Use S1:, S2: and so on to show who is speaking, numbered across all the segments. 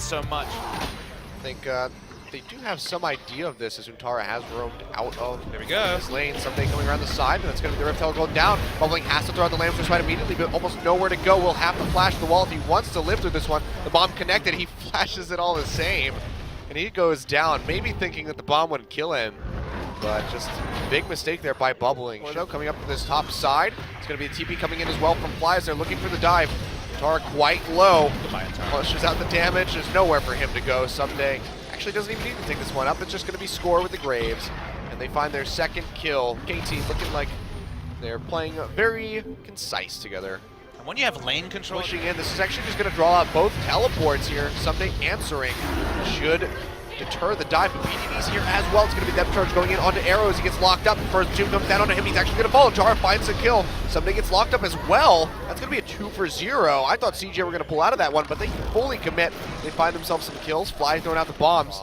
S1: so much.
S2: I think they do have some idea of this as Untara has roamed out of
S1: There we go.
S2: this lane. Someday coming around the side, and it's going to be the Rift Tower going down. Bubbling has to throw out the Lamb's right immediately, but almost nowhere to go. Will have to flash the wall if he wants to live through this one. The bomb connected, he flashes it all the same, and he goes down, maybe thinking that the bomb wouldn't kill him, but just big mistake there by Bubbling. Though, coming up to this top side, it's going to be a TP coming in as well from Fly as they're looking for the dive. Untara quite low, pushes out the damage. There's nowhere for him to go. Someday actually doesn't even need to take this one up. It's just going to be Score with the Graves, and they find their second kill. KT looking like they're playing very concise together.
S1: And when you have lane control,
S2: Pushing in, this is actually just going to draw out both teleports here. Someday answering should deter the dive, but BDD's here as well. It's going to be Depth Charge going in onto Arrows. He gets locked up. The first two comes down onto him. He's actually going to fall. Untara finds the kill. Someday gets locked up as well. That's going to be a 2 for 0. I thought CJ were going to pull out of that one, but they fully commit. They find themselves some kills. Fly throwing out the bombs.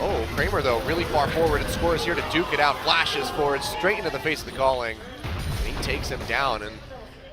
S2: Oh, Kramer though, really far forward, and Score is here to duke it out. Flashes forward, straight into the face of the Calling. And he takes him down, and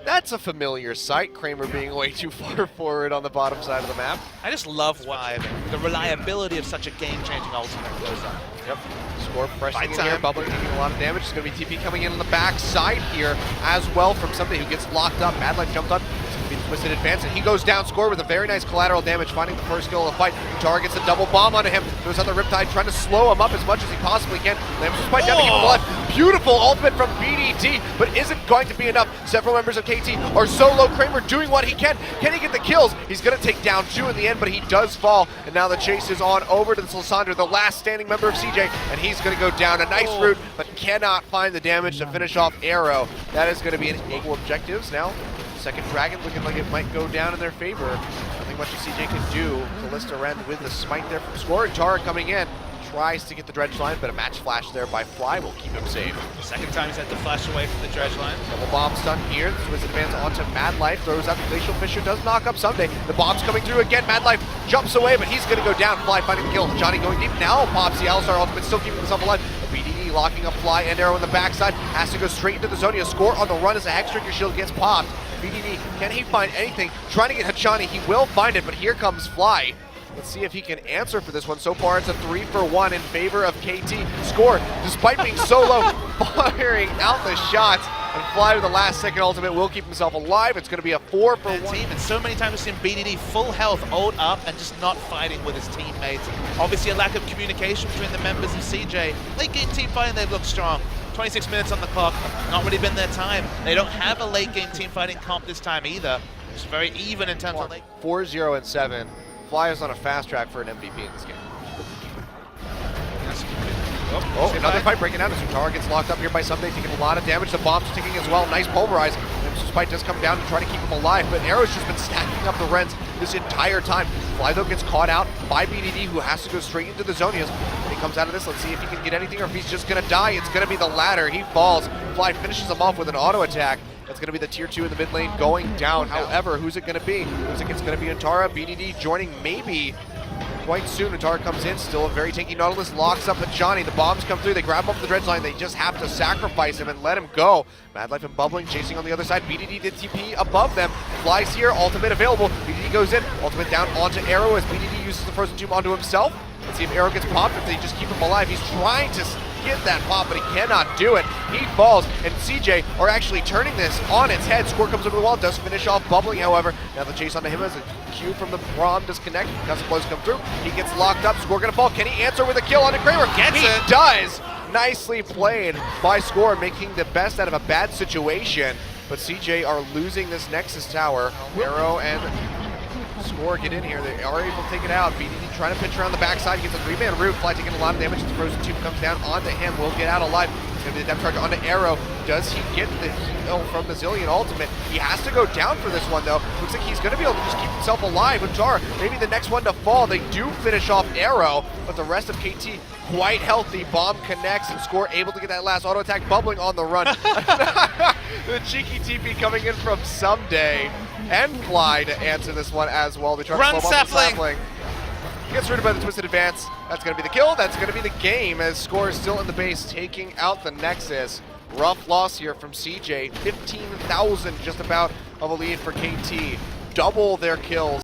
S2: that's a familiar sight, Kramer being way too far forward on the bottom side of the map.
S1: I just love why the reliability of such a game-changing ultimate goes up.
S2: Yep. Score pressing
S1: Fight
S2: in here,
S1: time.
S2: Bubbling taking a lot of damage. It's going to be TP coming in on the back side here as well from somebody who gets locked up. Mad Life jumped on. It's going to be the Twisted Advance, and he goes down. Score with a very nice collateral damage, finding the first kill of the fight. Untara gets a double bomb onto him. Goes on the Riptide, trying to slow him up as much as he possibly can. Lamb's just quite down to keep him alive. Beautiful ultimate from BDT, but isn't going to be enough. Several members of KT are so low. Kramer doing what he can. Can he get the kills? He's going to take down 2 in the end, but he does fall. And now the chase is on over to Lysandre, the last standing member of CJ, and he's going to go down. A nice route, but cannot find the damage to finish off Arrow. That is going to be an equal objectives now. Second Dragon looking like it might go down in their favor. Nothing much CJ can do. Callista Ren with the smite there from Score. Untara coming in. Tries to get the dredge line, but a match flash there by Fly will keep him safe.
S1: The second time he's had to flash away from the dredge line.
S2: Double bomb stun here. The Twisted Advance onto Mad Life. Throws out the Glacial Fissure. Does knock up Someday. The bomb's coming through again. Mad Life jumps away, but he's going to go down. Fly finding the kill. Johnny going deep. Now pops the Alistar ultimate, still keeping himself alive. The BDD locking up Fly and Arrow in the backside. Has to go straight into the Zonia. Score on the run as a Hexdrinker shield gets popped. BDD, can he find anything? Trying to get Hachani. He will find it, but here comes Fly. Let's see if he can answer for this one. So far, it's a 3 for 1 in favor of KT. Score, despite being so low, firing out the shots. And Fly with the last second ultimate will keep himself alive. It's going to be a 4 for 1.
S1: Team, and so many times we've seen BDD full health, ult up, and just not fighting with his teammates. Obviously, a lack of communication between the members of CJ. Late game team fighting, they've looked strong. 26 minutes on the clock, not really been their time. They don't have a late game team fighting comp this time either. It's very even in terms of late.
S2: 4-0 and 7. Fly is on a fast track for an MVP in this game. Oh, another fight breaking out as Untara gets locked up here by Someday, taking a lot of damage. The bomb's ticking as well. Nice pulverize. Nemesis Fight does come down to try to keep him alive, but Arrow's just been stacking up the Rens this entire time. Fly though gets caught out by BDD, who has to go straight into the Zonias. When he comes out of this, let's see if he can get anything or if he's just gonna die. It's gonna be the latter. He falls. Fly finishes him off with an auto attack. That's going to be the tier 2 in the mid lane going down. However, who's it going to be? Looks like it's going to be Untara. BDD joining maybe quite soon. Untara comes in, still a very tanky Nautilus, locks up Johnny. The bombs come through, they grab him off the dredge line. They just have to sacrifice him and let him go. Mad Life and Bubbling chasing on the other side. BDD did TP above them. Flies here, ultimate available. BDD goes in, ultimate down onto Arrow as BDD uses the Frozen Tomb onto himself. Let's see if Arrow gets popped, if they just keep him alive. He's trying to get that pop, but he cannot do it. He falls, and CJ are actually turning this on its head. Score comes over the wall, does finish off Bubbling, however. Now the chase onto him as a Q from the Braum disconnect. Custom blows come through. He gets locked up. Score gonna fall. Can he answer with a kill onto Kramer?
S1: Gets
S2: he
S1: it.
S2: does. Nicely played by Score, making the best out of a bad situation. But CJ are losing this Nexus tower. Arrow and Score get in here. They are able to take it out. BDD trying to pitch around the backside. He gets a 3-man root. Fly taking a lot of damage. The Frozen Tube comes down onto him. Will get out alive. It's going to be the depth charge onto Arrow. Does he get the heal from the Zillion ultimate? He has to go down for this one, though. Looks like he's going to be able to just keep himself alive. Untara, maybe the next one to fall. They do finish off Arrow, but the rest of KT quite healthy. Bomb connects, and Score able to get that last auto attack. Bubbling on the run. The cheeky TP coming in from Someday. And Fly to answer this one as well. They try
S1: Run,
S2: to slow up the
S1: Sapling.
S2: Sapling. Gets rid by the Twisted Advance. That's going to be the kill. That's going to be the game as Score is still in the base, taking out the Nexus. Rough loss here from CJ. 15,000 just about of a lead for KT. Double their kills.